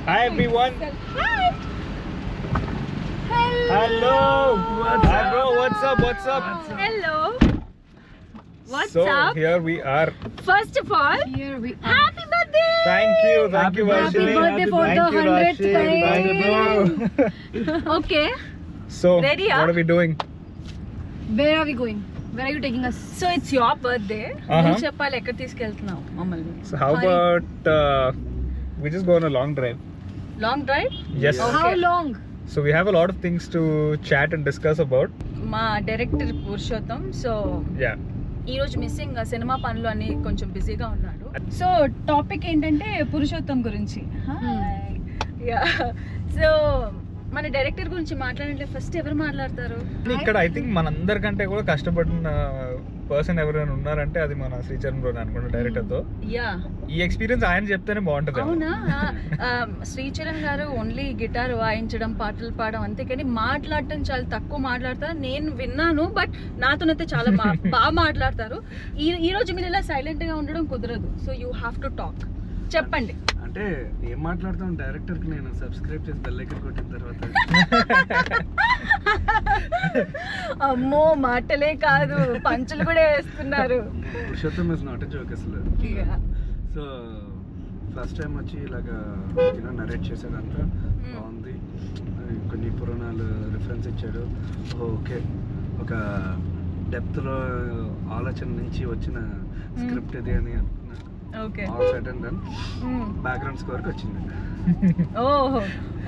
Hi everyone. Hi. Hello. Hi bro. What's up? Hello. What's So up? here we are. First of all, Here we are. happy birthday. Thank you. Happy Varshini. birthday for the 100th Thank you, bro. Okay. So Ready, huh? what are we doing? Where are we going? Where are you taking us? So it's your birthday. నువ్వు చెప్పాలి ఎక్కడ తీసుకెళ్తున్నావు మమ్మల్ని. So how about we just go on a long drive? Long drive. Yes. Okay. How long? So we have a lot of things to chat and discuss about. మా director Purushottam. So Yeah. ఈ రోజు missing cinema పనులు అని కొంచెం బిజీగా ఉన్నాడు. So topic ఏంటంటే పురుషోత్తం గురించి. సో మన డైరెక్టర్ గురించి మాట్లాడంటే ఫస్ట్ ఎవరు మాట్లాడతారు? ఇక్కడ ఐ థింక్ మనందరికంటే కూడా కష్టపడిన పర్సన్ ఎవరైనా ఉన్నారంటే అది మన శ్రీచరణ్ బ్రో అనుకుంటా డైరెక్టర్ తో. యా, ఈ ఎక్స్పీరియన్స్ ఆయన చెప్తేనే బాగుంటది. అవునా? శ్రీచరణ్ గారు ఓన్లీ గిటార్ వాయించడం, పాటలు పాడడం అంతే, కానీ మాట్లాడటం చాలా తక్కువ మాట్లాడతారు. నేను విన్నాను, బట్ నాతోనైతే చాలా బాగా మాట్లాడతారు. ఈ రోజు మీరు ఇలా సైలెంట్ గా ఉండడం కుదరదు. So you have to talk. చెప్పండి. అంటే ఏం మాట్లాడతాం, డైరెక్టర్ కి నేను సబ్స్క్రైబ్ చేసి బెల్ ఐకాన్ కొట్టిన తర్వాత అమ్మో, మాటలే కాదు పంచులు కూడా వేస్తున్నారు. Purushottam is not a joke అసలు. సో ఫస్ట్ టైం వచ్చి ఇలాగా నరేట్ చేసేదంతా బాగుంది. కొన్ని పురాణాలు రిఫరెన్స్ ఇచ్చాడు. ఓకే, ఒక డెప్త్లో ఆలోచన నుంచి వచ్చిన స్క్రిప్ట్ ఇది అని అనుకున్నా. Okay. All set and done. Background స్కోర్కి వచ్చింది. ఓహో,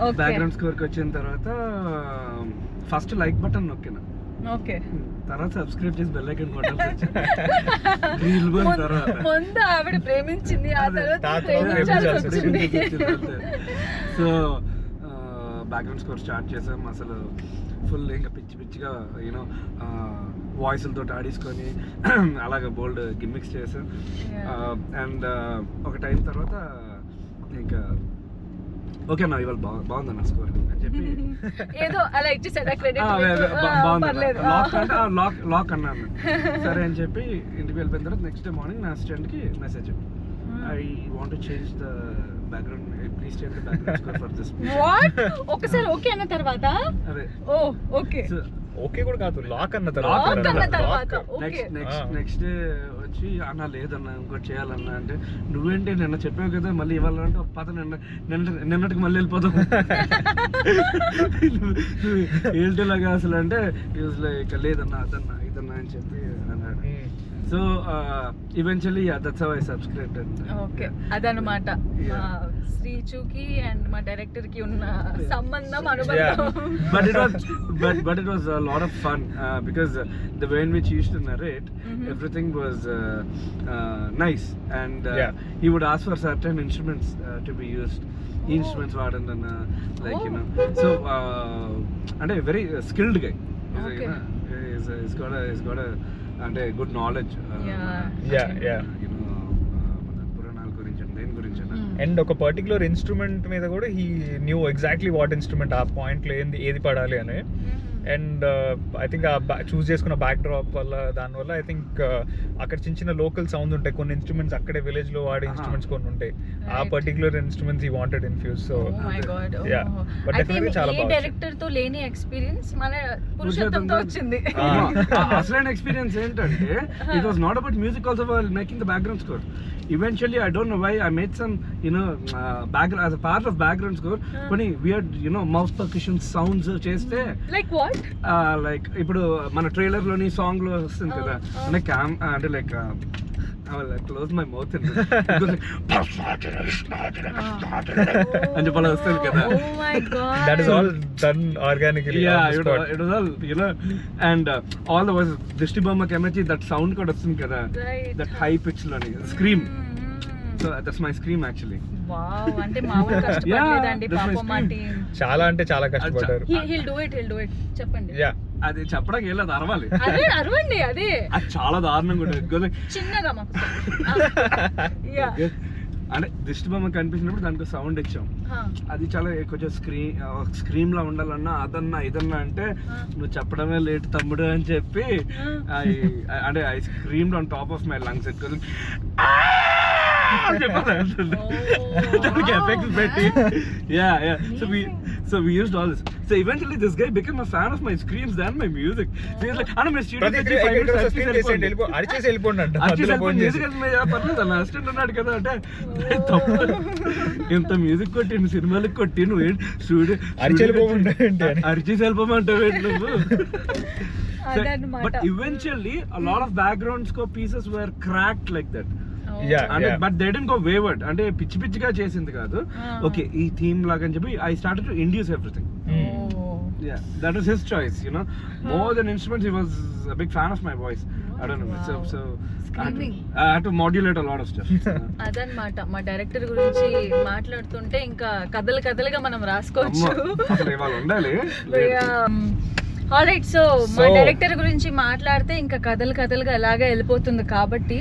ఓకే. బ్యాక్గ్రౌండ్ స్కోర్కి వచ్చిన తర్వాత ఫస్ట్ లైక్ బటన్ నొక్కిన, ఓకే. తర్వాత సబ్స్క్రైబ్ చేసి బెల్ ఐకాన్ కొట్టాల్సి వచ్చింది. ముందు ఆవిడ ప్రేమించింది, ఆ తర్వాత తర్వాత ప్రేమించాల్సి వచ్చింది. సో బ్యాక్గ్రౌండ్ స్కోర్ స్టార్ట్ చేసాం. అసలు ఫుల్ ఇంకా పిచ్చి పిచ్చిగా యూనో వాయిస్లతో ఆడేసుకొని అలాగ బోల్డ్ గిమ్మిక్స్ చేసాం. అండ్ ఒక టైం తర్వాత ఇంకా ఓకే నా ఇవాళ బాగుంది నా స్కోర్ అని చెప్పి ఏదో అలా ఇచ్చేసాడు క్రెడిట్. బాగుంది లాక్ అన్నాను. సరే అని చెప్పి ఇంటికి వెళ్ళిపోయిన తర్వాత నెక్స్ట్ డే మార్నింగ్ నా అసిస్టెంట్కి message, I want to change the background, please change the background score for this. What? ఒకసారి ఓకే అన్న తర్వాత అదే ఓ ఓకే ఓకే కూడా కాదు, లాక్ అన్న Lock అన్న తర్వాత తర్వాత ఓకే. నెక్స్ట్ డే వచ్చి అన్న లేదన్నా ఇంకోటి చేయాలన్నా అంటే, నువ్వేంటి నిన్న చెప్పావు కదా మళ్ళీ ఇవ్వాలంటే పద నిన్నటికి మళ్ళీ వెళ్ళిపోతాం ఏంటిలాగా అసలు అంటే లైక్ లేదన్నా అదన్నా ఇదన్నా అని చెప్పి అన్నాడు. So eventually that's how I subscribed. Okay, అదనమాట మా శ్రీచుకి అండ్ మా డైరెక్టర్ కి ఉన్న సంబంధం, అనుబంధం. But it was a lot of fun because the way in which he used to narrate, everything was nice, and he would ask for certain instruments to be used. Instruments vaadandana, like you know, so and a very skilled guy. Okay. He's got a and a good knowledge. Yeah. You know, పురాణాల గురించి and దేని గురించి and ఒక particular instrument మీద కూడా he knew exactly what instrument ఆ పాయింట్లో ఏది పడాలి అని. అండ్ ఐ థింక్ ఆ చూస్ చేసుకున్న బ్యాక్ డ్రాప్ వల్ల దానివల్ల ఐ థింక్ అక్కడ చిన్న చిన్న లోకల్ సౌండ్ ఉంటాయి, కొన్ని ఇన్స్ట్రుమెంట్స్ అక్కడే విలేజ్ లో వాడే ఇన్స్ట్రుమెంట్స్ కొన్ని ఉంటాయి. ఆ particular instruments he wanted infuse. So but definitely చాలా బాగుంది. డైరెక్టర్ తో లేని ఎక్స్పీరియన్స్ మన పురుషోత్తంతో వచ్చింది. అసలైన ఎక్స్పీరియన్స్ ఏంటంటే, it was not about music also while making the background score. Eventually I don't know why I made some background as a part of background score కొన్ని weird mouth percussion sounds చేస్తే, like what, like ఇప్పుడు మన trailer లోని song లో వస్తుంది కదా, అంటే అంటే like I will close my mouth and and చెప్పాలి వస్తుంది కదా. oh my god, That is all done organically. Yeah, it was all and all the was Dishti Bomma Kemachi, that sound కూడా వస్తుంది కదా, right, that high pitch లోని scream. So that's my scream actually. wow, అంటే మామూలు కష్టపడలేదండి పాపం మా team. చాలా అంటే చాలా కష్టపడ్డారు. he'll do it చెప్పండి. అది చెప్పడానికి వెళ్ళదు, అరవాలి. అదే అరవండి, అదే అది చాలా దారుణంగా ఉంటుంది. చిన్నగా మాకు. అంటే దిష్టి బొమ్మ కనిపించినప్పుడు దానికి సౌండ్ ఇచ్చాం. అది చాలా కొంచెం స్క్రీమ్ లా ఉండాలన్నా అదన్నా ఇదన్నా అంటే, నువ్వు చెప్పడమే లేట్ తమ్ముడు అని చెప్పి అంటే I screamed on top of my lungs. దానికి ఎఫెక్ట్స్ పెట్టి so we used all this. So eventually this guy became a fan of my screams than my music. So he's like, "Anna, my studio ప్రతి వచ్చి 5 minutes screen చేసేయండి, అరిచేసి వెళ్ళిపోండి అంట మధ్యలో phone చేసి. పర్లేదు అన్న, అసిస్టెంట్ ఉన్నాడు కదా అంటే తప్పు. ఇంత మ్యూజిక్ కొట్టి సినిమాలకు కొట్టి నువ్వు స్టూడియో అరిచి వెళ్ళిపోమంటే అరిచేసి వెళ్ళిపోమంటావు నువ్వు. అదన్నమాట. But eventually a lot of background score pieces were cracked like that. అంటే but they didn't go wayward, అంటే పిచ్చి పిచ్చిగా చేసింది కాదు. ఓకే ఈ థీమ్ లాగా అని చెప్పి I started to induce everything. Yeah, that was his choice, you know. More than instruments, he was a big fan of my voice. I don't know. So I had to modulate a lot of stuff. అదన్నమాట. మా director గురించి మాట్లాడుతుంటే ఇంకా కథలుగా మనం రాసుకోవచ్చు. అసలు ఇవాళ ఉండాలి. ఆల్రైట్, సో మా డైరెక్టర్ గురించి మాట్లాడితే ఇంకా కథలుగా అలాగే వెళ్ళిపోతుంది కాబట్టి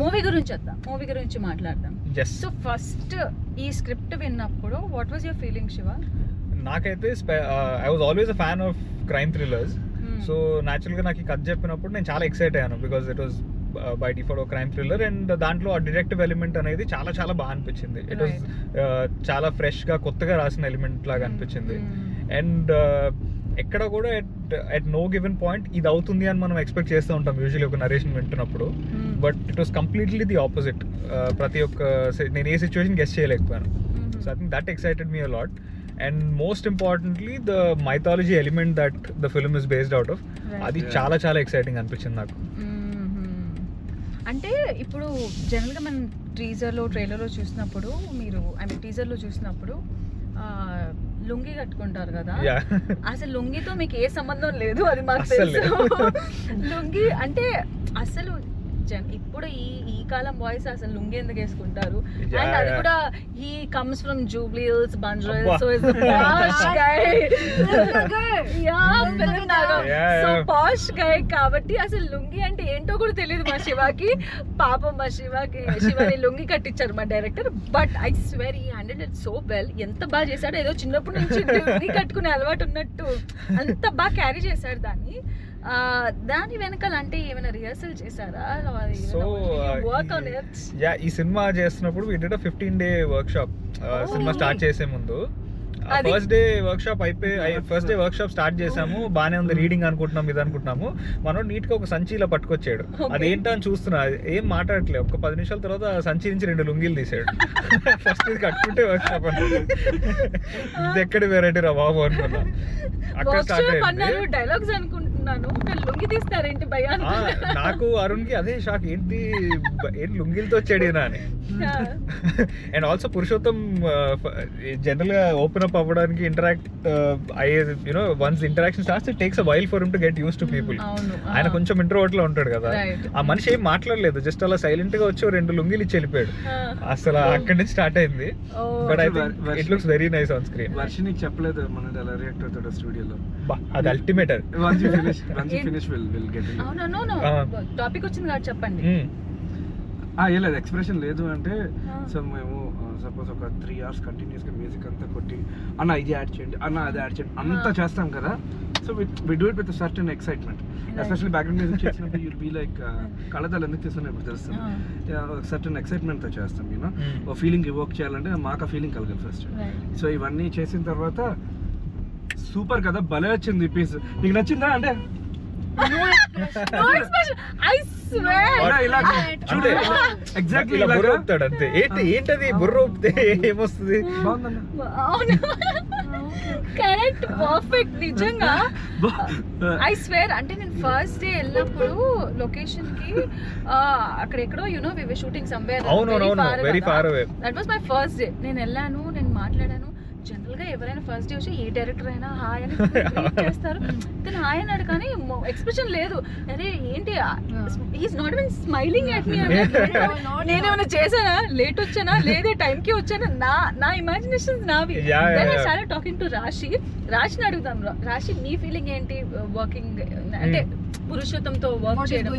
మూవీ గురించి వద్దాం, మూవీ గురించి మాట్లాడదాం. సో ఫస్ట్ ఈ స్క్రిప్ట్ విన్నప్పుడు what was your feeling Siva? నాకైతే I was always a fan of crime thrillers. So న్యాచురల్గా నాకు ఈ కథ చెప్పినప్పుడు నేను చాలా ఎక్సైట్ అయ్యాను, because it was by default ఒక క్రైమ్ థ్రిల్లర్ అండ్ దాంట్లో ఆ డిటెక్టివ్ ఎలిమెంట్ అనేది చాలా చాలా బాగా అనిపించింది. ఇట్ వాజ్ చాలా ఫ్రెష్గా కొత్తగా రాసిన ఎలిమెంట్ లాగా అనిపించింది. అండ్ ఎక్కడ కూడా ఎట్ నో గివెన్ పాయింట్ ఇది అవుతుంది అని మనం ఎక్స్పెక్ట్ చేస్తూ ఉంటాం యూజువల్లీ ఒక నరేషన్ వింటున్నప్పుడు. But it was completely the opposite. ప్రతి ఒక్క నేను ఏ సిచ్యువేషన్ గెస్ చేయలేకపోయాను. So I think that excited me a lot. And most importantly the mythology element that the film is based out of, అది చాలా చాలా exciting అనిపించింది నాకు. అంటే ఇప్పుడు జనరల్గా మనం ట్రైలర్లో చూసినప్పుడు టీజర్లో చూసినప్పుడు లుంగి కట్టుకుంటారు కదా, అసలు లుంగితో మీకు ఏ సంబంధం లేదు, అది మాకు తెలుసు. లుంగి అంటే అసలు ఇప్పుడు ఈ కాలం బాయ్స్ అసలు లుంగి ఎందుకు వేసుకుంటారు? అండ్ అది కూడా he comes from Jubilee Hills, Banjara Hills, so is the posh guy. So posh guy కాబట్టి అసలు లుంగి అంటే ఏంటో కూడా తెలియదు మా శివాకి. పాపం మా శివని లుంగి కట్టించారు మా director. But I swear he handled it so well. ఎంత బాగా చేశాడు, ఏదో చిన్నప్పటి నుంచి లుంగి కట్టుకునే అలవాటు ఉన్నట్టు అంత బాగా క్యారీ చేశాడు దాన్ని. దాని వెనకాల అంటే ఏమైనా రిహర్సల్ చేశారా? సో ఈ సినిమా చేస్తున్నప్పుడు we did a 15-day workshop. Cinema start చేసే ముందు ఫస్ట్ డే వర్క్షాప్ స్టార్ట్ చేసాము, బానే ఉంది, రీడింగ్ అనుకుంటున్నాం, ఇది అనుకుంటున్నాము. మనం నీట్ గా ఒక సంచిలో పట్టుకొచ్చాడు. అదేంటో అని చూస్తున్నా, ఏం మాట్లాడట్లేదు. ఒక 10 నిమిషాల తర్వాత సంచి నుంచి 2 లుంగీలు తీసాడు. ఫస్ట్ ఇది కట్టుకుంటే వర్క్షాప్ అనుకున్నా, ఇది ఎక్కడి వెరైటీ రా బాబు అనుకున్నా. అక్కడ స్టార్ట్ అయింది. డైలాగ్స్ అనుకుంటున్నాను, లుంగి తీస్తారేంటి భయ్యా? నాకు అరుణ్ కి అదే షాక్, ఏంటి లుంగిలతో వచ్చాడు అని. అండ్ ఆల్సో పురుషోత్తం జనరల్ గా ఓపెన్ అప్ అవ్వడానికి ఇంటరాక్ట్ అయ్యేది, you know once interaction starts it takes a while for him to get used to people. ఆయన కొంచెం ఇంట్రోవర్ట్ లో ఉంటాడు కదా, ఆ మనిషి ఏం మాట్లాడలేదు, జస్ట్ అలా సైలెంట్ గా వచ్చి 2 లుంగిలు ఇచ్చి వెళ్ళిపోయాడు. అసలు అక్కడి నుంచి స్టార్ట్ అయింది. But I think it looks very nice on screen. Varshini చెప్పలేదు మన ఎలా రియాక్ట్ అవుతాడో స్టూడియోలో. అది అల్టిమేట్. టాపిక్ వచ్చింది కాబట్టి చెప్పండి. లేదు ఎక్స్ప్రెషన్ లేదు అంటే, సో మేము సపోజ్ ఒక 3 hours కంటిన్యూస్ గా మ్యూజిక్ అంతా కొట్టి అన్న ఇది యాడ్ చేయండి, అన్న అది యాడ్ చేయండి అంతా చేస్తాం కదా. So we do it with certain excitement. Especially background music చేసినప్పుడు యుల్ బీ లైక్ కళ్ళతలు ఎందుకు తీసుకున్నప్పుడు తెలుస్తుంది, సర్టన్ ఎక్సైట్మెంట్ తో చేస్తాం. యూనో ఓ ఫీలింగ్ ఇవోక్ చేయాలంటే మాకు ఆ ఫీలింగ్ కలగాలి ఫస్ట్. సో ఇవన్నీ చేసిన తర్వాత సూపర్ కదా, భలే వచ్చింది పీస్. నీకు నచ్చిందా? అంటే ఎగ్జాక్ట్లీ బుర్ర ఊపుతాడు అంతే. ఏంటది బుర్ర ఊపితే ఏమొస్తుంది? Correct, perfect. నిజంగా ఐ స్వేర్. అంటే నేను ఫస్ట్ డే వెళ్ళినప్పుడు లొకేషన్ కి అక్కడ ఎక్కడో you know we were shooting somewhere very far away. That was my first day. నేను వెళ్ళాను, నేను మాట్లాడాను. జనరల్ గా ఎవరైనా ఫస్ట్ డే వచ్చి ఏ డైరెక్టర్ అయినా హాయ్ అని చేస్తారు, కానీ హాయ్ అన్నాడు కానీ ఎక్స్ప్రెషన్ లేదు. అరే ఏంటి, he's not even smiling at me. నేనేమైనా చేశానా, లేట్ వచ్చానా, లేదే టైం కి వచ్చానా, నా ఇమాజినేషన్స్ నావి. చాలా టాకింగ్ టు రాశిని అడుగుతాం. రాశి నీ ఫీలింగ్ ఏంటి వర్కింగ్ అంటే పురుషోత్తంతో వర్క్ చేయడం?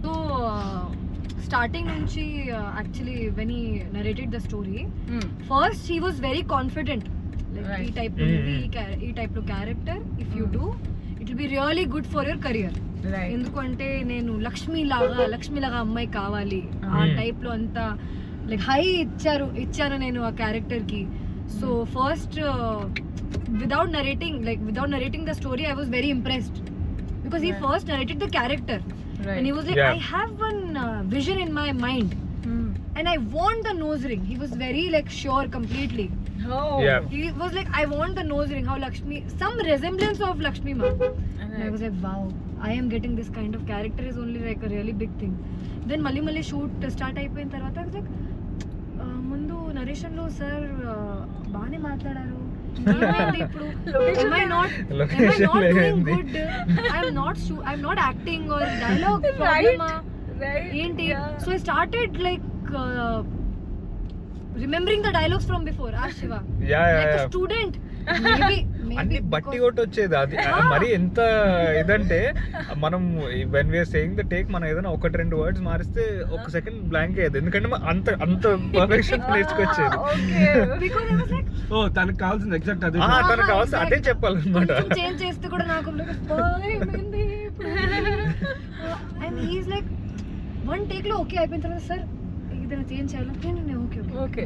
So starting nunchi actually when he narrated the story, first he was very confident, like right. E type of movie, E type of character if you do, it will be really good for your career. Right. ఎందుకంటే నేను లక్ష్మి లాగా అమ్మాయి కావాలి ఆ type లో అంతా like high ఇచ్చాను నేను ఆ క్యారెక్టర్ కి. So first without narrating the story, I was very impressed because he first narrated the character. Right. And he was like, Yeah. I have one vision in my mind and I want the nose ring. He was very like sure completely. Oh. Yeah. He was like, I want the nose ring, how Lakshmi, some resemblance of Lakshmi ma. And I was like, wow, I am getting this kind of character is only like a really big thing. Then Malli shoot start అయిపోయిన తర్వాత I was like, ముందు narration లో sir బాగానే మాట్లాడారు, ఏమైంది ఇప్పుడు? Am I not doing good? I'm not acting or dialogue problem Right. ఏంటి? Yeah. So I started like remembering the dialogues from before. Shiva, like a student. Maybe అన్ని బట్టి because- కొట్టి వచ్చేది అది. మరి ఎంత ఇదంటే మనం when we're saying the take మనం ఏదైనా 1-2 వర్డ్స్ మారిస్తే ఒక సెకండ్ బ్లాంక్ అయ్యేది, ఎందుకంటే అంత perfection నేర్చుకొచ్చేది. because I was like, తనకు కావాల్సింది ఎగ్జాక్ట్ అదే. తనకు కావాల్సి అదే చెప్పాలన్నమాట. చేంజ్ చేస్తే కూడా నాకు ఏమైంది and he is like one take లో ఓకే అయిపోయిన తర్వాత సార్ ఏదైనా చేంజ్ చేయాలా? నేను ఓకే ఓకే.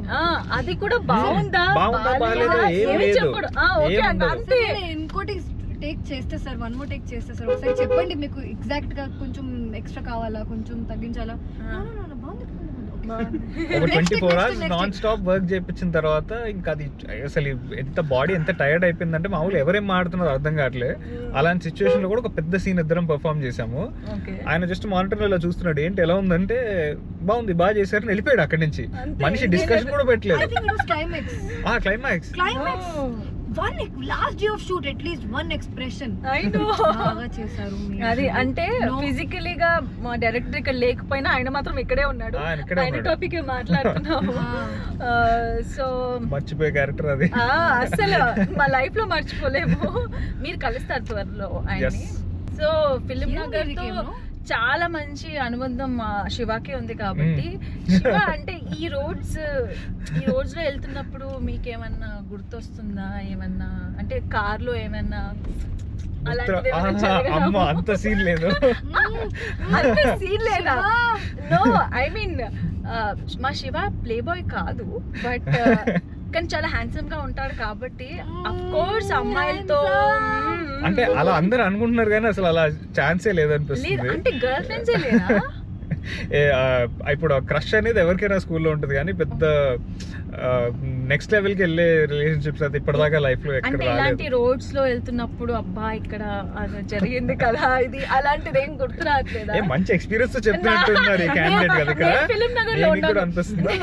అది కూడా బాగుందా బాగాలేదా? ఏం ఏమి లేదు. చెప్పడు. ఓకే ఏం అంత ఉండదు. అంతే. ఇంకోటి టేక్ చేస్తే సార్, 1 more టేక్ చేస్తే సార్, ఒకసారి చెప్పండి మీకు ఎగ్జాక్ట్ గా కొంచెం ఎక్స్ట్రా కావాలా, కొంచెం తగ్గించాలా? ఒక 24 hours నాన్ స్టాప్ వర్క్ చేయించిన తర్వాత ఇంకా అది అసలు ఎంత బాడీ ఎంత టైర్డ్ అయిపోయిందంటే మామూలు ఎవరేం మాడుతున్నారో అర్థం కావట్లేదు. అలాంటి సిచ్యువేషన్ లో కూడా ఒక పెద్ద సీన్ ఇద్దరం పర్ఫామ్ చేసాము. Okay. ఆయన జస్ట్ మానిటర్ లో చూస్తున్నాడు, ఏంటి ఎలా ఉందంటే బాగుంది బాగా చేశారు వెళ్ళిపోయాడు అక్కడి నుంచి. అంతే. మనిషి డిస్కషన్ కూడా పెట్టలేదు. Climax climax one last day of shoot, at least one expression I know. బాగా చేశారు మీరు. అది అంటే No. ఫిజికలీగా మా డైరెక్టర్ ఇక్కడ లేకపోయినా ఆయన మాత్రం ఇక్కడే ఉన్నాడు. ఆయన ఇక్కడే ఆయన ఉన్నాడు. టాపిక్ మాట్లాడుతున్నాము. సో మర్చిపోయే క్యారెక్టర్ అది. అసలు మా లైఫ్ లో మర్చిపోలేము. మీరు కలుస్తారు త్వరలో ఆయన్ని. Yes. So film Hero Nagar music తో ఏమో? చాలా మంచి అనుబంధం మా శివాకి ఉంది కాబట్టి శివ అంటే ఈ రోడ్స్ లో వెళ్తున్నప్పుడు మీకేమన్నా గుర్తొస్తుందా? ఏమన్నా అంటే కార్ లో ఏమన్నా అలాంటిది ఏమన్నా జరగడం? అమ్మ అంత సీన్ లేదు. అంత సీన్ లేదా? నో, ఐ మీన్ మా శివ ప్లే బాయ్ కాదు, బట్ కానీ చాలా హ్యాండ్సమ్ గా ఉంటాడు కాబట్టి అఫ్ కోర్స్ అమ్మాయిలతో అంటే అలా అందరు అనుకుంటున్నారు కానీ అసలు అలా ఛాన్సే లేదు. లేదనిపిస్తుంది. అంటే గర్ల్ ఫ్రెండ్సే లేదా? ఇప్పుడు క్రష్ అనేది ఎవరికైనా స్కూల్లో ఉంటుంది కానీ పెద్ద నెక్స్ట్ లెవెల్ కి వెళ్ళే రిలేషన్షిప్స్ అయితే ఇప్పటిదాకా లైఫ్ లో ఎక్కడ అంటే రాలేదు. ఇలాంటి రోడ్స్ లో వెళ్తున్నప్పుడు అబ్బా ఇక్కడ అది జరిగింది కదా ఇది అలాంటిది ఏం గుర్తు రావట్లేదా? ఏ మంచి ఎక్స్పీరియన్స్ తో చెప్తున్నట్టు ఉన్నారు ఈ క్యాండిడేట్ కదా ఇక్కడ. నేను ఫిలిం నగర్ లో నీకు కూడా అనిపిస్తుందా?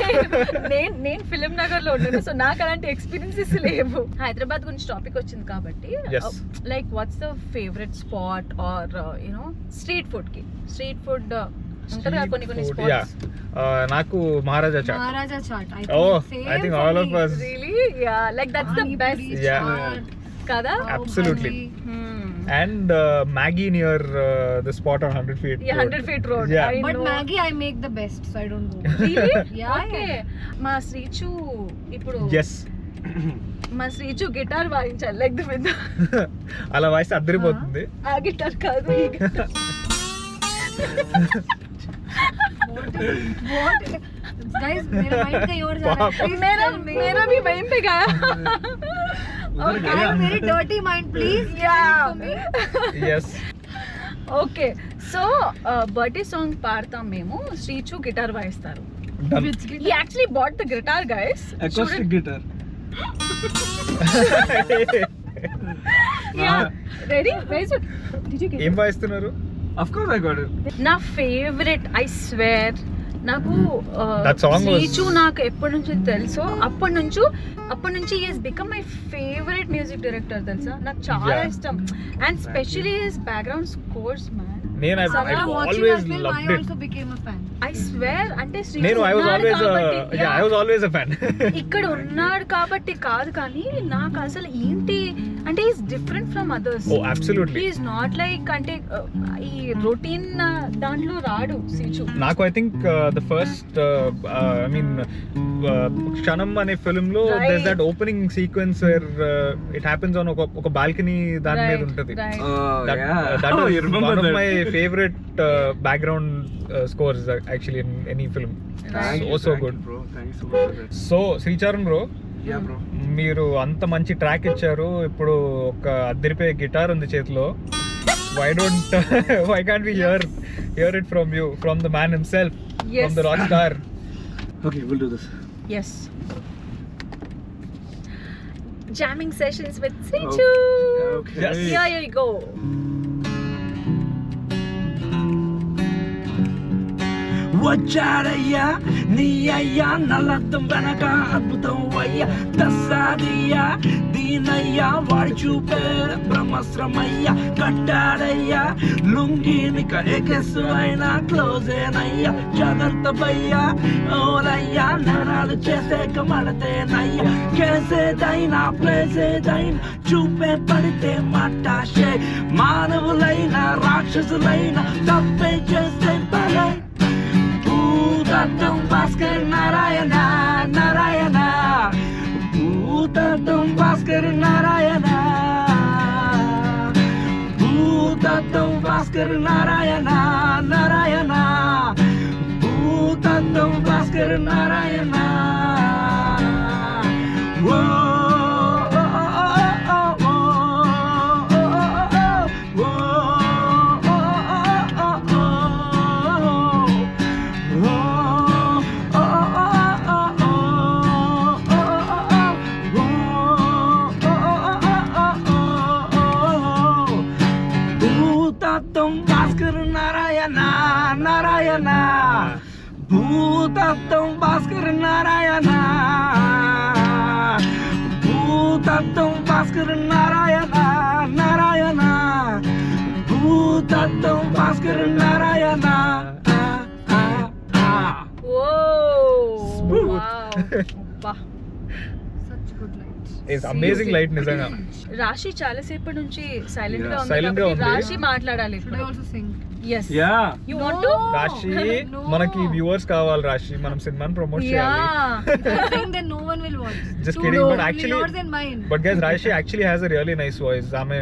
నేను ఫిలిం నగర్ లో ఉన్నాను, సో నాకు అలాంటి ఎక్స్పీరియన్సెస్ లేవు. హైదరాబాద్ గురించి టాపిక్ వచ్చింది కాబట్టి Yes. Like what's the favourite spot or you know street food కి? స్ట్రీట్ ఫుడ్ ఉంటది కదా కొన్ని Street food, స్పాట్స్. నాకు Maharaja chaat. Maharaja chaat. I think all of us. Really yeah, like that's the best Yeah. కదా? Absolutely. And Maggie near the spot on 100 feet. Yeah, 100 feet road. Yeah. I But know. Maggie I make the best, so I don't go. Really? Yeah, Okay. మా శ్రీచు ఇప్పుడు Yes. మా Srichu guitar వాయించాలి like the with అలా వాయిస్తే అద్దరిపోతుంది. ఆ guitar కాదు ఈ గిటార్. What? Guys, मेरा mind कहीं और जा रहा है. Please tell me. मेरा भी वहीं पे गया. I have very dirty mind. Please Yeah. for me. Yes. Okay, so birthday song పాడతాం మేము, శ్రీచు గిటార్ వాయిస్తారు. Done. Which He actually bought the guitar, guys. Acoustic guitar. Yeah. Ready? Where's it? Did you get ఏం it? వాయిస్తున్నారు? Of course I got it. నా favourite, I swear, నాకు That song was- Srichu నాకు ఎప్పటి నుంచి తెలుసో అప్పటి నుంచి is become my favourite music director తెలుసా. నాకు చాలా Yeah. ఇష్టం, and specially his background scores man. నేను Someone After watching always that film, loved I it. also became a fan. I swear అంటే శ్రీచు నేను I was ఉన్నాడు always కాబట్టి, I was always a fan. ఇక్కడ ఉన్నాడు కాబట్టి కాదు, కానీ నాకు అసలు ఏంటి అంటే is different from others. Oh absolutely. Is not like అంటే ఈ రొటీన్ దాంట్లో రాడు సీచు. నాకు I think the first I mean క్షణం అనే ఫిల్మ్ లో there that opening sequence where it happens on ఒక బాల్కనీ దాని మీద ఉంటది. That is one of my favorite background scores actually in any film. So good bro, thank you so much for that. So Sricharan bro, Yeah bro, మీరు అంత మంచి track ఇచ్చారు, ఇప్పుడు ఒక అద్దరిపోయే గిటార్ ఉంది చేతిలో. why can't we hear it from you, from the man himself, Yes. from the rock star? okay, we'll do this. Yes. Jamming sessions with Srichu. Okay. Yes. Here you go. వచ్చాడయ్యా నీ అయ్యా నల్లద్దం వెనక అద్భుతం అయ్యా దస్సాదయ్యా దీనయ్యా వాడి చూపే బ్రహ్మశ్రమయ్యా కట్టాడయ్యా లుంగినిక ఎగెస్సు అయినా క్లోజేనయ్యా జాగ్రత్త భయ్యా ఓరయ్యా నరాలు చేసే కమడతేనయ్యా కేసేదైనా ప్లేసేదైనా చూపే పడితే మట్టాషే మానవులైనా రాక్షసులైనా తప్పే చేస్తే పలే భూతత్వం భాస్కర్ నారాయణ నారాయణ భూతత్వం భాస్కర్ నారాయణ భూతత్వం భాస్కర్ నారాయణ నారాయణ భూతత్వం భాస్కర్ నారాయణ ఓ Narayana భూతత్వం Bhaskar Narayana భూతత్వం Bhaskar Narayana Narayana భూతత్వం Bhaskar Narayana. Such good lights. It's amazing light నిజంగా. రాశి చాలా సేపటి నుంచి సైలెంట్ గా ఉంది Silent గా కాబట్టి ఉంది. రాశి మాట్లాడాలి. Should I also sing? Yes. Yeah. You want to? రాశి No. మనకి వ్యూవర్స్ కావాలి, రాశి మనం సినిమాని ప్రమోట్ చేయాలి. Yeah. I think that no one will watch. Just Two kidding, no, but only actually- yours and mine. But guys Raashi actually has a really nice voice. ఆమె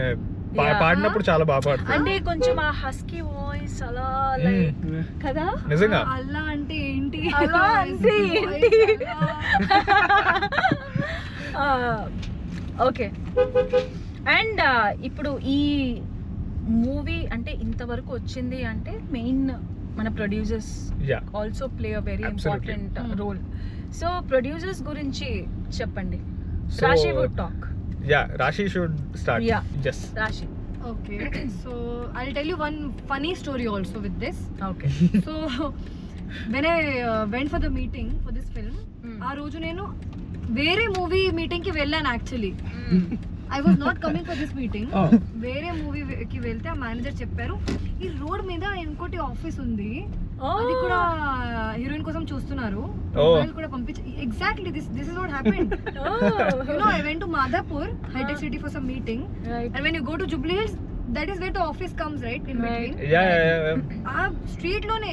Yeah. పాడినప్పుడు చాలా బాగా పాడుతుంది. అంటే కొంచెం ఆ హస్కీ వాయిస్ అలా లైక్ కదా. నిజంగా అల్లా అంటే ఏంటి? అలా అంటే ఏంటి? ఓకే. అండ్ ఇప్పుడు ఈ మూవీ అంటే ఇంతవరకు వచ్చింది అంటే మెయిన్ మన producers yeah also play a very Absolutely. Important role. So producers గురించి చెప్పండి. So- Rashi would talk. Yeah Rashi should start. Yeah. Just Rashi. Okay, so I'll tell you one funny story also with this. Okay. So when I went for the meeting for this film, ఆ రోజు నేను వేరే movie meeting కి వెళ్ళాను actually. I was not coming for this meeting. Oh. వేరే మూవీకి వెళ్తే ఆ మేనేజర్ చెప్పారు ఈ రోడ్ మీద ఇంకోటి ఆఫీస్ ఉంది, అది కూడా హీరోయిన్ కోసం చూస్తున్నారు, ప్రొఫైల్ కూడా పంపించి. Exactly this is what happened. You know, I went to Madhapur, High-Tech City for some meeting, Right. and when you go to Jubilee Hills, that is where the office comes, right, in Right. between. Yeah ఆ street లోనే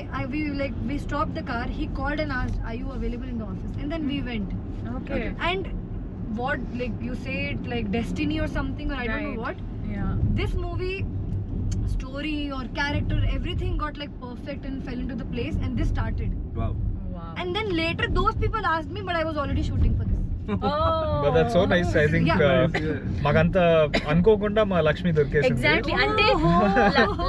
we stopped the car, he called and asked are you available in the office, and then we went. Okay. And what, like you say it like destiny or something, or I don't know Right. what, Yeah. this movie story or character, everything got like perfect and fell into the place, and this started. Wow. Wow. And then later those people asked me, but I was already shooting for this. But that's so nice. I think మాకంత అనుకోకుండా మా Lakshmi దొరికేసింది. Exactly. అంటే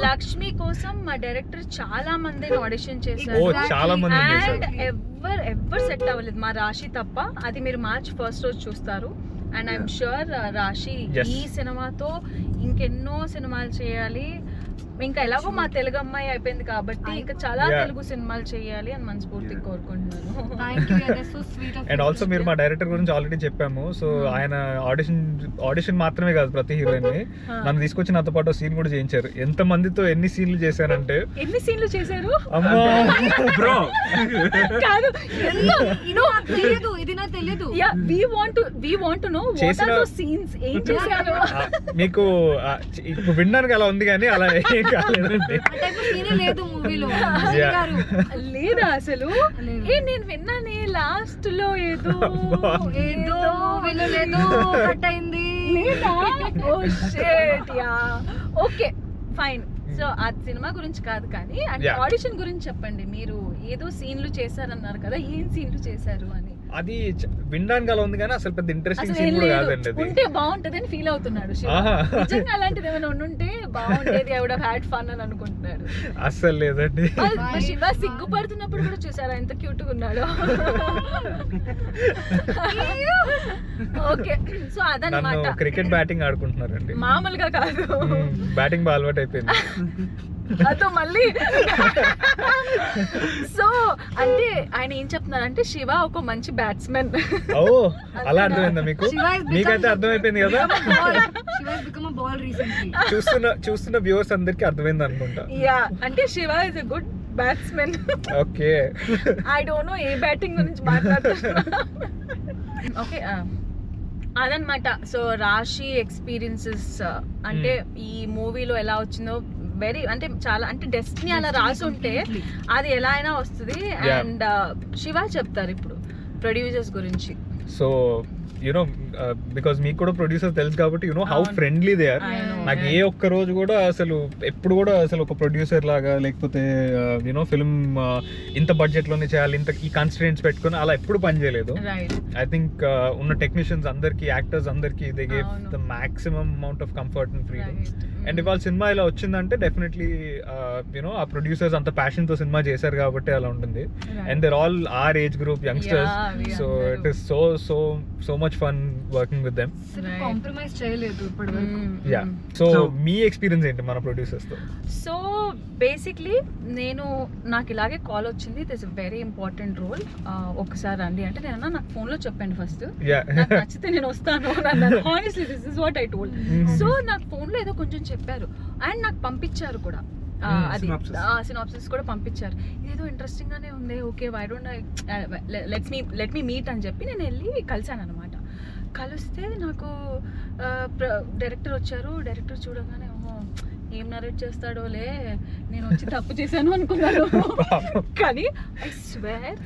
లక్ష్మి కోసం మా director చాలా మందిని audition ఓ చేశారు. Exactly. చాలా మంది అండ్ చేశారు. ఎవరు సెట్ అవ్వలేదు, మా రాశి తప్ప. అది మీరు మార్చ్ ఫస్ట్ రోజు చూస్తారు. అండ్ ఐఎమ్ షూర్ రాశి Yes. ఈ సినిమాతో ఇంకెన్నో సినిమాలు చేయాలి. ఇంకా ఎలాగో మా తెలుగు అమ్మాయి అయిపోయింది కాబట్టి ఇంకా చాలా Yeah. తెలుగు సినిమాలు చేయాలి అని మనస్ఫూర్తిగా కోరుకుంటున్నాను. Thank you, that's so sweet of and also మీరు మా డైరెక్టర్ గురించి ఆల్రెడీ చెప్పాము. సో ఆయన ఆడిషన్ మాత్రమే కాదు ప్రతి హీరోయిన్ ని నన్ను తీసుకొచ్చి నాతో పాటు సీన్ కూడా చేయించారు. ఎంత మందితో ఎన్ని సీన్లు చేశారంటే ఎన్ని సీన్లు చేశారు అమ్మా బ్రో కాదు తెలియదు, ఇది నాకు తెలియదు. Yeah we want to know what are those scenes, ఏం చేశారు. మీకు ఇప్పుడు వినడానికి అలా ఉంది కానీ అలా ఏం కాలేదండి. ఆ టైప్ సీనే లేదు మూవీలో. Yeah. లేదా అసలు లేదు. నేను విన్నానే లాస్ట్ లో ఏదో ఏదో వీళ్ళు లేదు కట్ అయింది. లేదా oh shit yeah okay fine. So ఆ సినిమా గురించి కాదు కానీ అంటే Yeah. ఆడిషన్ గురించి చెప్పండి. మీరు ఏదో సీన్లు చేశారన్నారు కదా, ఏం సీన్లు చేశారు అని. అది వినడానికి అలా ఉంది కానీ అసలు పెద్ద ఇంట్రెస్టింగ్ అసలు ఏం సీన్ కూడా లేదు, కాదండి అది. ఉంటే బాగుంటది అని ఫీల్ అవుతున్నాడు శివ. ఆహా. నిజంగా అలాంటిది ఏమైనా ఉంటే బాగుండేది, I would have had fun అని అనుకుంటున్నాడు. అస్సలు లేదండి. మా శివ సిగ్గుపడుతున్నప్పుడు కూడా చూసారా ఎంత క్యూట్ గా ఉన్నాడు. ఓకే సో నన్ను అదనమాట, క్రికెట్ బ్యాటింగ్ ఆడుకుంటున్నారండి. మామూలుగా కాదు. బ్యాటింగ్ బాగా అలవాటు అయిపోయింది. అదో మళ్ళీ సో అంటే ఆయన ఏం చెప్తున్నారంటే శివ ఒక మంచి బ్యాట్స్మెన్. ఓ అలా అర్థమైందా మీకు? Shiva has become- మీకైతే అర్థమైపోయింది కదా. Shiva has become a ball recently. చూస్తున్న వ్యూవర్స్ అందరికి అర్థమైంది అనుకుంటా. యా అంటే Shiva is a good batsmen. Okay I don't know A batting గురించి మాట్లాడుతున్నా. ఓకే అదనమాట. సో రాశి ఎక్స్పీరియన్సెస్ అంటే ఈ మూవీలో ఎలా వచ్చిందో వెరీ అంటే చాలా అంటే డెస్టినీ అలా రాసి ఉంటే అది ఎలా అయినా వస్తుంది. Yeah. అండ్ శివ చెప్తారు ఇప్పుడు ప్రొడ్యూసర్స్ గురించి. సో యునో బికాస్ మీకు కూడా ప్రొడ్యూసర్ తెలుసు కాబట్టి యునో హౌ అవును. Friendly they are. I know, నాకు right. ఏ ఒక్క రోజు కూడా అసలు ఎప్పుడు కూడా అసలు ఒక ప్రొడ్యూసర్ లాగా లేకపోతే యూనో ఫిల్మ్ ఇంత బడ్జెట్ లోనే చేయాలి ఇంత ఈ కాన్స్టెంట్స్ పెట్టుకుని అలా ఎప్పుడు పని చేయలేదు. రైట్ ఐ థింక్ ఉన్న టెక్నీషియన్స్ అందరికి యాక్టర్స్ అందరికి దే గేవ్ అవును. The maximum amount of comfort and freedom. And ఇవాళ సినిమా ఇలా వచ్చిందంటే డెఫినెట్లీ యూనో ఆ ప్రొడ్యూసర్స్ అంత ప్యాషన్ తో సినిమా చేశారు కాబట్టి అలా ఉంటుంది. And they're all our age group youngsters. So it is so much fun working with them. Compromise చేయలేదు ఇప్పటి వరకు. యా సో So, మీ ఎక్స్పీరియన్స్ ఏంటి మన ప్రొడ్యూసర్స్ తో? సో బేసిక్లీ నాకు ఇలాగే కాల్ వచ్చింది, it is a very important role, ఒకసారి రండి అంటే నేను నాకు ఫోన్ లో చెప్పండి ఫస్ట్, యా నాకు నచ్చితే నేను వస్తాను. Honestly this is what I told. So నాకు ఫోన్ లో ఏదో కొంచెం చెప్పారు అండ్ నాకు పంపించారు కూడా. అది Synopsis. సినాప్సిస్ కూడా పంపించారు. ఇదేదో ఇంట్రెస్టింగ్ గానే ఉంది, okay why don't let me meet అని చెప్పి నేను వెళ్ళి కలిసాను అనమాట. కలిస్తే నాకు డైరెక్టర్ వచ్చారు. డైరెక్టర్ చూడగానే ఓహో ఏం నరేట్ చేస్తాడోలే, నేను వచ్చి తప్పు చేశాను అనుకున్నాను. కానీ ఐ స్వేర్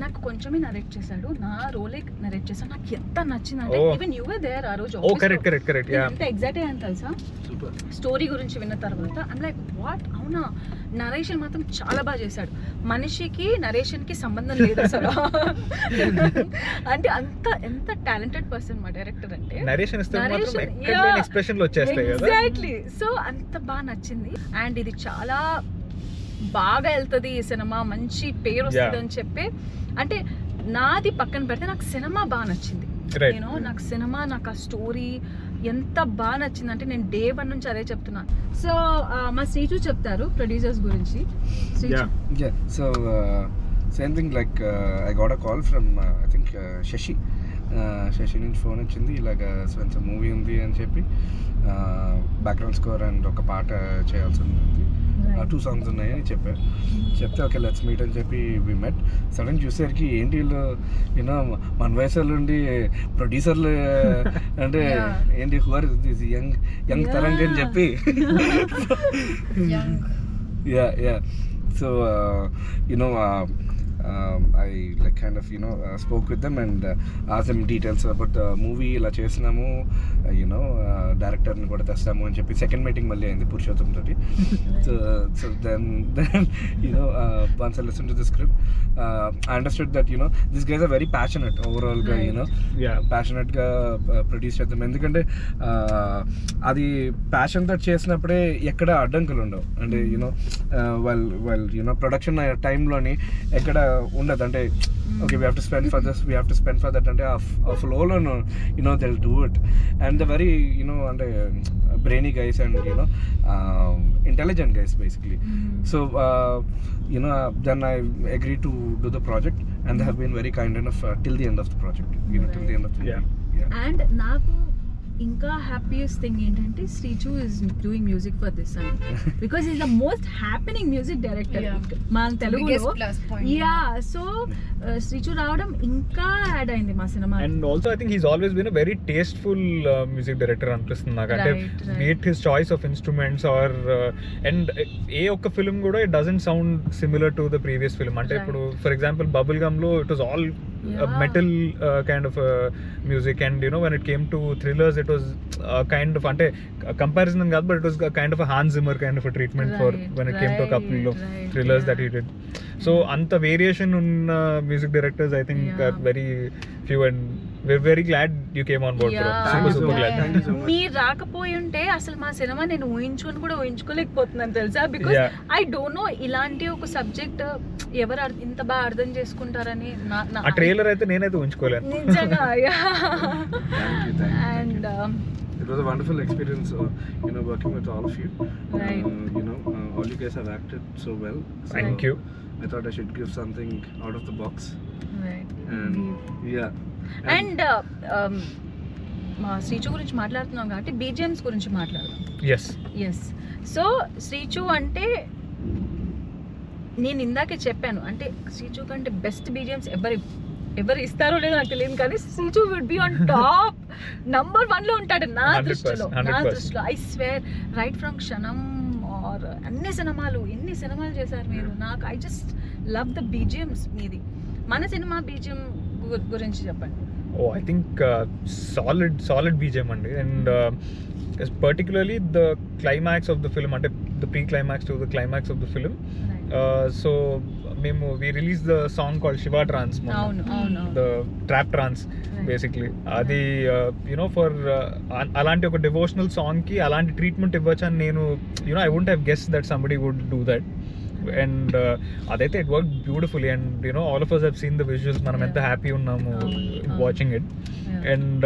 నాకు కొంచెమే నరేట్ చేశాడు, నా రోలే నరేట్ చేశాడు. నాకు ఎంత నచ్చిందంటే Oh. Even you were there ఆ రోజు. ఓ కరెక్ట్ యా ఎంత ఎగ్జైట్ అయ్యాను తెలుసా సూపర్. స్టోరీ గురించి విన్న తర్వాత. ఐమ్ లైక్ వాట్, అవునా, నరేషన్ మాత్రం చాలా బాగా చేశాడు. మనిషికి నరేషన్ కి సంబంధం లేదు అసలు. అంటే ఎంత టాలెంటెడ్ పర్సన్ మా డైరెక్టర్ అంటే. నరేషన్ ఇస్తే మాత్రం Narration, ఎక్కడ yeah. ఎక్స్ప్రెషన్లు వచ్చేస్తాయి కదా. ఎగ్జాక్ట్లీ. సో అంత బాగా నచ్చింది అండ్ ఇది చాలా బాగా వెళ్తుంది ఈ సినిమా, మంచి పేరు వస్తుంది అని చెప్పి. అంటే నాది పక్కన పెడితే నాకు సినిమా బాగా నచ్చింది. Right. నేను నాకు సినిమా, నాకు ఆ స్టోరీ ఎంత బాగా నచ్చింది అంటే నేను డే 1 నుంచి అదే చెప్తున్నాను. సో మా శ్రీజు చెప్తారు ప్రొడ్యూసర్స్ గురించి. Sreeju. Yeah, so same thing like I got a call from I think Shashi నుంచి ఫోన్ వచ్చింది, ఇలాగ స్వెన్స్ మూవీ ఉంది అని చెప్పి బ్యాక్గ్రౌండ్ స్కోర్ అండ్ ఒక పాట చేయాల్సి ఉంది, 2 songs ఉన్నాయి అని చెప్పారు. చెప్తే ఓకే లెట్స్ మీట్ అని చెప్పి వి మెట్. సడన్ చూసేసరికి ఏంటి వీళ్ళు యూనో మన వయసులో ఉండి ప్రొడ్యూసర్లు అంటే ఏంటి who are this young Tarang అని చెప్పి. Yeah. So I like kind of spoke with them and asked them details about the movie. ఇలా చేసినాము డైరెక్టర్ని కూడా తెస్తాము అని చెప్పి సెకండ్ మీటింగ్ మళ్ళీ అయింది పురుషోత్తం తోటి. So then once I listened to the script, I understood that these guys are very passionate overall గా passionate గా ప్రొడ్యూస్ చేద్దాం. ఎందుకంటే అది ప్యాషన్ తో చేసినప్పుడే ఎక్కడ అడ్డంకులు ఉండవు. అంటే వాళ్ళు ప్రొడక్షన్ టైంలోని ఎక్కడ ఉండదు. అంటే okay we have to spend for this, we have to spend for that. అంటే ఆ ఫ్లోలో they'll do it. And the very అంటే brainy guys and intelligent guys basically. So then I agreed to do the project, and they have been very kind enough till the end of the project, till the end of the Yeah. And నాకు ఇంకా happiest thing ఏంటంటే Srichu is doing music for this అని because is the most happening music director మన తెలుగులో. Yeah so Srichu రావడం ఇంకా add అయింది మా సినిమా. And also I think he's always been a very tasteful music director అనిపిస్తుంది నాకు. అంటే beat his choice of instruments or and ఏ ఒక్క ఫిల్మ్ కూడా it doesn't sound similar to the previous film. అంటే ఇప్పుడు ఫర్ ఎగ్జాంపుల్ బబుల్ గమ్ లో it was all metal kind of music, and when it came to thrillers it was kind of ante comparison and but it was kind of a Hans Zimmer kind of a treatment for when it came to a couple of thrillers that he did. So anta variation on music directors I think are very few, and we're very glad you came on board, bro. Super glad. Thank you so much. మీరు రాకపోయి ఉంటే అసలు మా cinema నేను ఊహించుకోలేకపోతున్నాను తెలుసా, because I don't know ఇలాంటి ఒక subject ఎవరు ఇంత బాగా అర్థం చేసుకుంటారని ఆ ట్రైలర్ అయితే నేనైతే ఊహించుకోలేను నిజంగా. Thank you. And It was a wonderful experience, working with all of you. Right. All you guys have acted so well. So Thank you. I thought I should give something out of the box. Right. And yeah. And మా శ్రీచు గురించి మాట్లాడుతున్నాం కాబట్టి BGMs గురించి మాట్లాడదాం. Yes so Srichu అంటే నేను ఇందాకే చెప్పాను, అంటే శ్రీచు కంటే బెస్ట్ బీజిఎమ్స్ ఎవరు ఇస్తారో లేదో నాకు తెలియదు, కానీ Sreechu would be on top number 1 లో ఉంటాడు నా దృష్టిలో. ఐ స్వేర్ రైట్ ఫ్రమ్ క్షణం ఆర్ ఎన్ని సినిమాలు చేశారు మీరు. నాకు I just love the BGMs మీది. మన సినిమా బీజిఎం గురించి చెప్పండి. I think solid BGM అండి, and particularly the climax of the film, అంటే the pre-climax to the climax of the film. So we released the song called Shiva Trance, the trap trance basically. అది for అలాంటి ఒక devotional song కి అలాంటి treatment ఇవ్వచ్చు అని నేను I wouldn't have guessed that somebody would do that. And అదైతే it worked beautifully, and all of us have seen the visuals. మనం ఎంత హ్యాపీ ఉన్నాము watching it. And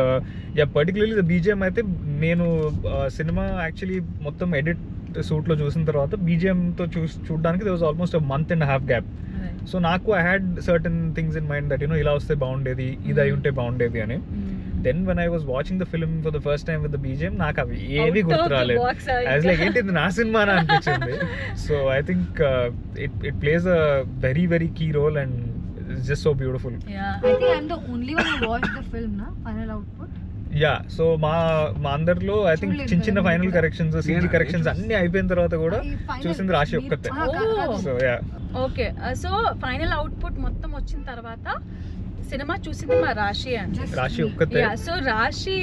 particularly the BGM అయితే నేను సినిమా యాక్చువల్లీ మొత్తం ఎడిట్ సూట్ లో చూసిన తర్వాత BGM తో చూడడానికి there was almost a month and a half gap. So నాకు I had certain things in mind that ఇలా వస్తే బాగుండేది, ఇది అయి ఉంటే బాగుండేది అని. Then when I was watching the film for the first time with the BGM, నాకు అవి ఏవి గుర్తు రాలేదు. I was like, ఏంటి నా సినిమా అనిపించింది. So I think it plays a very very key role, and it's just so beautiful. I think I'm the only one who watched the film, na final output. So మా అందరిలో I think చిన్న final corrections, CG corrections అన్ని అయిపోయిన తర్వాత కూడా చూసింది రాశి ఒక్కతే. So okay, so final output మొత్తం వచ్చిన తర్వాత సినిమా చూసింది మా రాశి అండి. రాశి ఒక్కతే. సో రాశి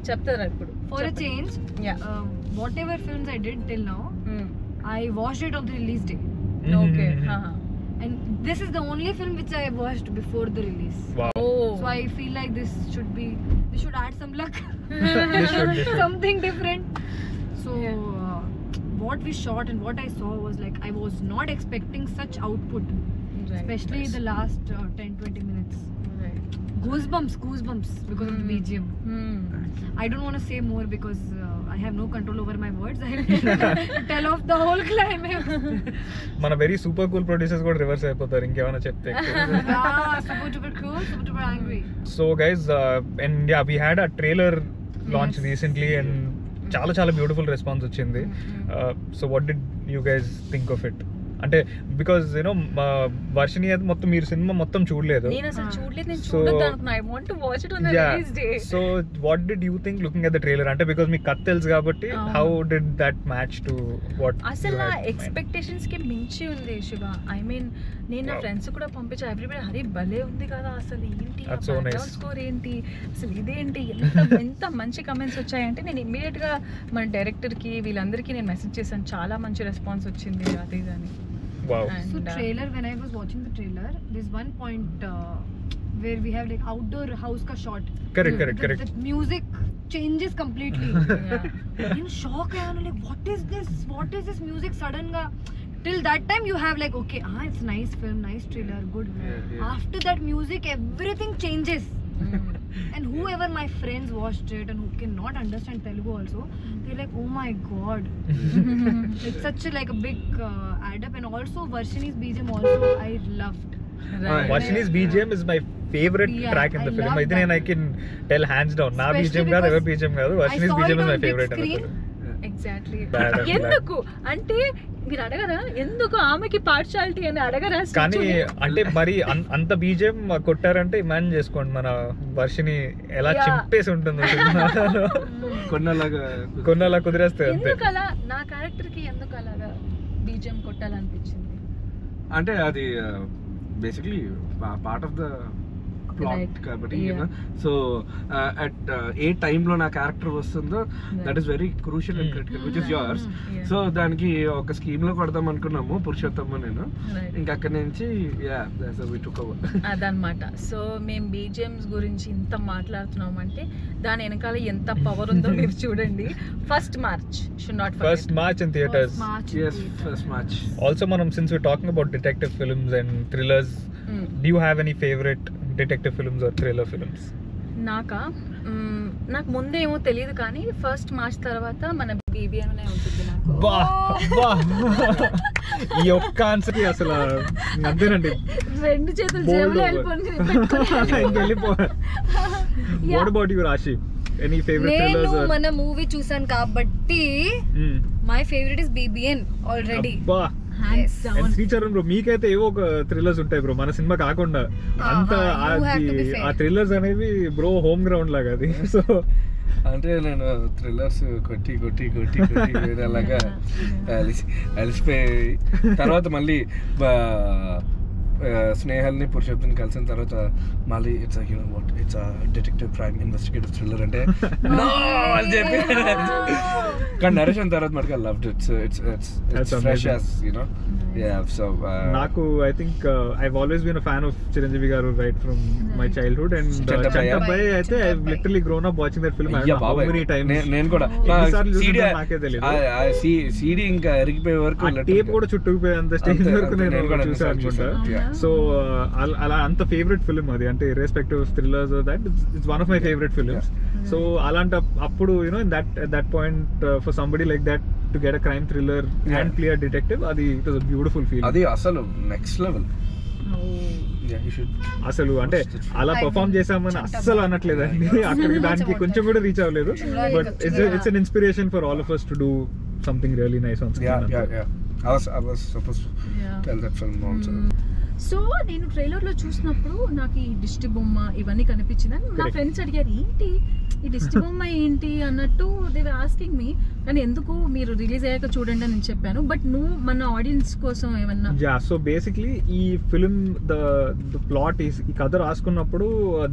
చెప్తారా ఇప్పుడు? For a change, whatever films I did till now, I watched it on the release day. Okay. And this is the only film which I watched before the release. Wow. So I feel like this should add some luck. This should. Something different. So what we shot and what I saw was like, I was not expecting such output. Especially the last 10-20 minutes. Goosebumps because of the BGM. I don't want to say more because I have no control over my words. I'll tell off the whole climax. మన very super cool producers కూడా reverse అయిపోతారు ఇంకేమైనా చెప్తే. Super duper cool, super duper angry. So guys, and we had a trailer launch recently, and చాలా beautiful response వచ్చింది. So what did you guys think of it? అంటే because Varshini అయితే మొత్తం మీరు సినిమా మొత్తం చూడలేదు. నేను అసలు చూడలేదు, నేను చూడొద్దు అనుకున్నా. I want to watch it on the release day. So what did you think looking at the trailer? అంటే బికాజ్ మీకు కథ తెలుసు కాబట్టి how did that match to what అసలు నా ఎక్స్పెక్టేషన్స్ కి మించి ఉంది శివ. ఐ మీన్ నేను నా ఫ్రెండ్స్ కూడా పంపించా, ఎవ్రీబడి హరి భలే ఉంది కదా, అసలు ఏంటి బ్యాక్గ్రౌండ్ స్కోర్ ఏంటి, అసలు ఇదేంటి, ఎంత మంచి కమెంట్స్ వచ్చాయంటే నేను ఇమ్మీడియట్ గా మన డైరెక్టర్ కి వీళ్ళందరికీ నేను మెసేజ్ చేశాను. చాలా మంచి రెస్పాన్స్ వచ్చింది అది అని. Wow. So trailer, when I was watching the trailer, there's one point where we have like outdoor house ka shot. Correct. The music changes completely. In shock, I am like, what is this music sudden ga? Till that time you have like, okay, it's nice film, nice trailer, good. Yeah. After that music, everything changes. And whoever my friends watched it and who cannot understand Telugu also, they're like, oh my god. It's such a big add up. And also Varshini's BGM also I loved. Right. Varshini's BGM is my favorite Yeah, track in the I film. love I think I can tell hands down. Na Especially BGM kaadu, ever because BGM kaadu. Varshini's I saw BGM it is my on big favorite in the screen. film. Exactly Bad. ఎందుకు అంటే మీరు అడగరా ఎందుకు ఆమెకి partiality అని అడగరా కానీ అంటే మరి అంత బీజేం కొట్టారంటే ఇమాజిన్ చేసుకోండి మన వర్షిని ఎలా Yeah. చింపేసి ఉంటుంది కొన్నలా కుదిరేస్తే అంతే. ఎందుకు అలా నా క్యారెక్టర్ కి ఎందుకు అలాగా బీజం కొట్టాలనిపించింది? అంటే అది basically part of the plot Right. కాబట్టి Yeah. సో అట్ ఏ టైంలో నా క్యారెక్టర్ వస్తుందో that is very crucial and critical which is yours. Yeah. So దానికి ఒక స్కీమ్ లో కొడదాం అనుకున్నాము పురుషోత్తమ నేను. Right. ఇంకా అక్కడి నుంచి అదనమాట. సో మేము బీజిఎమ్స్ గురించి ఇంత మాట్లాడుతున్నాం అంటే దాని వెనకాల ఎంత పవర్ ఉందో మీరు చూడండి. First March should not first March in theatres. First March. Also మనం since we talking about detective films and thrillers, do you have any favourite detective films or thriller films? నాకు ముందేమో తెలియదు కానీ ఫస్ట్ మార్చ్ తర్వాత మన BBM అనే ఉంటుంది నాకు. బా బా ఈ ఒక్క ఆన్సర్ కి అసలు అంతేనండి, రెండు చేతులు జేబులో వెళ్ళిపోయి వాట్ అబౌట్ యు రాశి? ఎనీ ఫేవరెట్ నేను థ్రిల్లర్స్? మన మూవీ చూసాను కాబట్టి my favourite is BBN already. అబ్బా. Hands And down. Sricharan bro, మీకైతే ఏవో ఒక థ్రిల్లర్స్ ఉంటాయి బ్రో మన సినిమా కాకుండా. అంత you have to be fair. ఆ థ్రిల్లర్స్ అనేవి బ్రో హోమ్ గ్రౌండ్ లాగా అది. సో అంటే నేను థ్రిల్లర్స్ కొట్టి కొట్టి కొట్టి కొట్టి వేరేలాగా అలిసిపోయి తర్వాత మళ్ళీ స్నేహల్ని పురుషోత్తుని కలిసిన తర్వాత మళ్ళీ it's what it's detective crime investigative thriller అంటే no అని చెప్పి కానీ నరేషన్ తర్వాత మనకి loved it's That's fresh amazing. As you know yeah. So నాకు I think I always been a fan of Chiranjeevi garu right from my childhood. And Chantabbai అయితే I literally grown up watching that film how many times. నేను కూడా ఎన్నిసార్లు చూసానో నాకే తెలియదు. CD ఇంకా ఎరిగిపోయే వరకు tape కూడా చుట్టుకుపోయేంత స్టేజ్ వరకు నేను నేను కూడా చూసాను చూసాను. అనుకుంటా. Yeah. సో అలా అంత ఫేవరెట్ ఫిల్మ్ అది, అంటే irrespective of thrillers that it's one of my favourite films. So అలాంటి అప్పుడు you know in that point for somebody like that to get a crime thriller and play a detective, అది it was a beautiful feel. అది అసలు next level. అసలు అంటే అలా perform చేసామని అస్సలు అనట్లేదండి, అక్కడికి దానికి కొంచెం కూడా రీచ్ అవ్వలేదు. But it's an inspiration for all of us to do something really nice on screen. I was supposed to tell that film also. So నేను ట్రైలర్ లో చూసినప్పుడు నాకు ఈ దిష్టి బొమ్మ ఇవన్నీ కనిపించింది. నా Correct. ఫ్రెండ్స్ అడిగారు ఏంటి ఈ దిష్టి బొమ్మ ఏంటి అన్నట్టు, దే వర్ ఆస్కింగ్ మీ. కానీ ఎందుకు మీరు రిలీజ్ అయ్యాక చూడండి అని నేను చెప్పాను. బట్ నువ్వు మన ఆడియన్స్ కోసం ఏమన్నా? యా, సో బేసిక్లీ ఈ ఫిల్మ్ ద ప్లాట్ ఈ కథ రాసుకున్నప్పుడు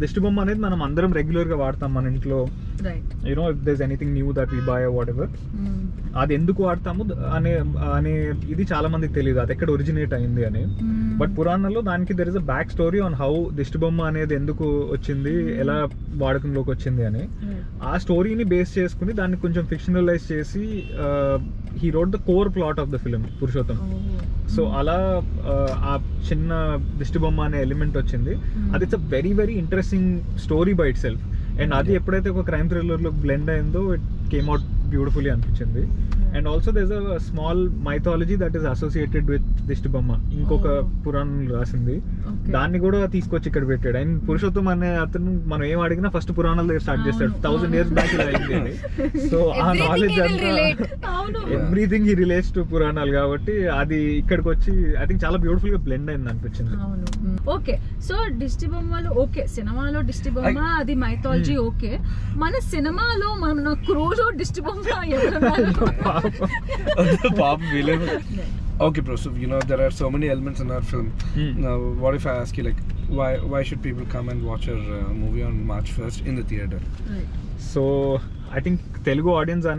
దిష్టి బొమ్మ అనేది మనం అందరం రెగ్యులర్ గా వాడతాం మన ఇంట్లో. Right. You know if there is anything new that we buy whatever, అది ఎందుకు వాడతాము అనే ఇది చాలా మందికి తెలియదు, అది ఎక్కడ ఒరిజినేట్ అయింది అని. బట్ పురాణంలో దానికి there is a back story on how దిష్టి బొమ్మ అనేది ఎందుకు వచ్చింది, ఎలా వాడకంలోకి వచ్చింది అని. ఆ స్టోరీని బేస్ చేసుకుని దాన్ని కొంచెం ఫిక్షనలైజ్ చేసి he wrote the core plot of the film Purushottam. సో అలా ఆ చిన్న దిష్టి బొమ్మ అనే ఎలిమెంట్ వచ్చింది. అది it's a very very interesting story by itself. And అది ఎప్పుడైతే ఒక క్రైమ్ థ్రిల్లర్ లో బ్లెండ్ అయిందో ఇట్ కేమ్ అవుట్ బ్యూటిఫుల్లీ అనిపించింది. And also there is a small mythology that is associated with దిష్టి బొమ్మ, ఇంకొక పురాణం రాసింది, దాన్ని కూడా తీసుకొచ్చి ఇక్కడ పెట్టాడు. అండ్ పురుషోత్తం అనే అతను మనం ఏం అడిగినా ఫస్ట్ పురాణాల దగ్గర స్టార్ట్ చేస్తాడు. 1000 years బ్యాక్ ఇలా అయింది. సో ఆ నాలెడ్జ్ అంతా ఎవ్రీథింగ్ హీ రిలేట్స్ టు పురాణాలు కాబట్టి అది ఇక్కడికి వచ్చి ఐ థింక్ చాలా బ్యూటిఫుల్ గా బ్లెండ్ అయింది అనిపించింది. ఓకే, సో దిష్టి బొమ్మలు ఓకే, సినిమాలో దిష్టి బొమ్మ అది మైథాలజీ ఓకే, మన సినిమాలో మన క్రూలో దిష్టి బొమ్మ Okay, bro. So there are so many elements in our film. Now, what if I ask you, like, why should people come and watch our movie on March 1st in the theater? Right. So I think Telugu audience I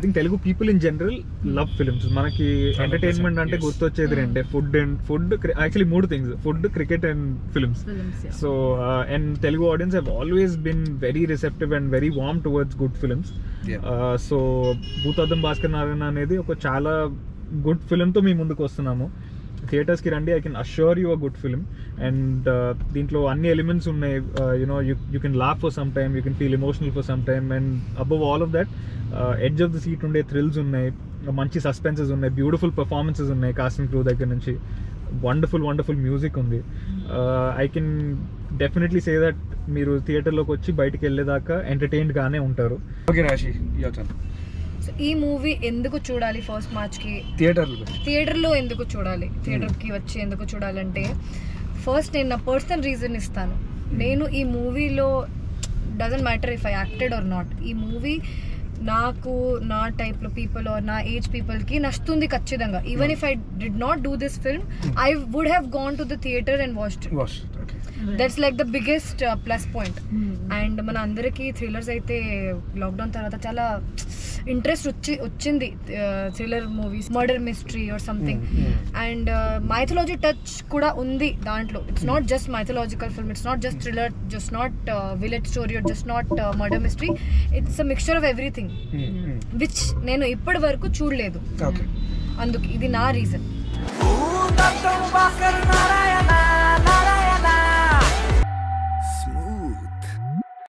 think Telugu people in general love films. మనకి entertainment అంటే గుర్తొచ్చేది రెండే, food actually 3 things: food, cricket and films. So and Telugu audience have always been very receptive and very warm towards good films. So Bhoothaddam Bhaskar Narayana అనేది ఒక చాలా good film తో మీ ముందుకు వస్తున్నాము. థియేటర్స్కి రండి, I can assure you a good film. And దీంట్లో అన్ని ఎలిమెంట్స్ ఉన్నాయి. You know you can laugh for some time, you can feel emotional for some time, and above all of that edge of the seat ఉండే thrills ఉన్నాయి, మంచి suspenses ఉన్నాయి, beautiful performances ఉన్నాయి casting crew దగ్గర నుంచి, వండర్ఫుల్ మ్యూజిక్ ఉంది. I can definitely say that మీరు థియేటర్లోకి వచ్చి బయటికి వెళ్ళేదాకా ఎంటర్టైన్డ్గానే ఉంటారు. ఓకే రాశి, సో ఈ మూవీ ఎందుకు చూడాలి ఫస్ట్ మార్చ్కి థియేటర్లో ఎందుకు చూడాలి, థియేటర్కి వచ్చి ఎందుకు చూడాలంటే, ఫస్ట్ నేను నా పర్సనల్ రీజన్ ఇస్తాను. నేను ఈ మూవీలో doesn't matter if I acted or not, ఈ మూవీ నాకు నా టైప్లో పీపుల్ ఆర్ నా ఏజ్ పీపుల్కి నచ్చుతుంది ఖచ్చితంగా. Even if I did not do this film, I would have gone to the theatre and watched it. That's like the biggest plus point. And మన అందరికీ థ్రిల్లర్స్ అయితే లాక్డౌన్ తర్వాత చాలా ఇంట్రెస్ట్ వచ్చింది, thriller movies, murder mystery or something. And mythology touch కూడా ఉంది దాంట్లో. It's not just mythological film, it's not just thriller, just not village story or just not murder mystery. It's a mixture of everything which నేను ఇప్పటి వరకు చూడలేదు. అందుకు ఇది నా రీజన్.